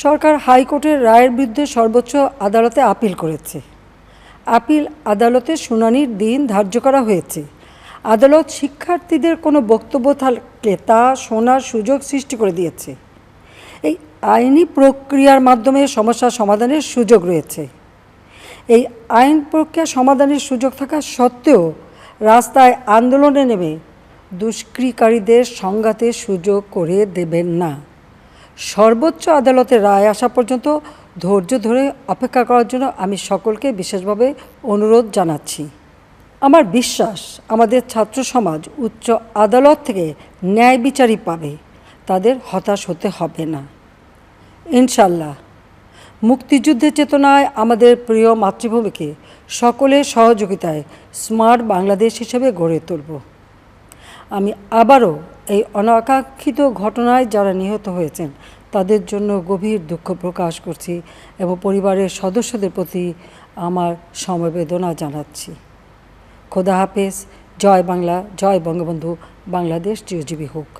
সরকার হাইকোর্টের রায়ের বিরুদ্ধে সর্বোচ্চ আদালতে আপিল করেছে। আপিল আদালতে শুনানির দিন ধার্য করা হয়েছে। আদালত শিক্ষার্থীদের কোনো বক্তব্য থাকলে তা শোনার সুযোগ সৃষ্টি করে দিয়েছে। এই আইনি প্রক্রিয়ার মাধ্যমে সমস্যা সমাধানের সুযোগ রয়েছে। এই আইন প্রক্রিয়া সমাধানের সুযোগ থাকা সত্ত্বেও রাস্তায় আন্দোলনে নেমে দুষ্কৃতিকারীদের সংঘাতের সুযোগ করে দেবেন না। সর্বোচ্চ আদালতের রায় আসা পর্যন্ত ধৈর্য ধরে অপেক্ষা করার জন্য আমি সকলকে বিশেষভাবে অনুরোধ জানাচ্ছি। আমার বিশ্বাস আমাদের ছাত্র সমাজ উচ্চ আদালত থেকে ন্যায় বিচারই পাবে, তাদের হতাশ হতে হবে না ইনশাল্লাহ। মুক্তিযুদ্ধের চেতনায় আমাদের প্রিয় মাতৃভূমিকে সকলের সহযোগিতায় স্মার্ট বাংলাদেশ হিসেবে গড়ে তুলব। আমি আবারও এই অনাকাঙ্ক্ষিত ঘটনায় যারা নিহত হয়েছেন তাদের জন্য গভীর দুঃখ প্রকাশ করছি এবং পরিবারের সদস্যদের প্রতি আমার সমবেদনা জানাচ্ছি। খোদা হাফেজ। জয় বাংলা, জয় বঙ্গবন্ধু, বাংলাদেশ চিরজীবী হোক।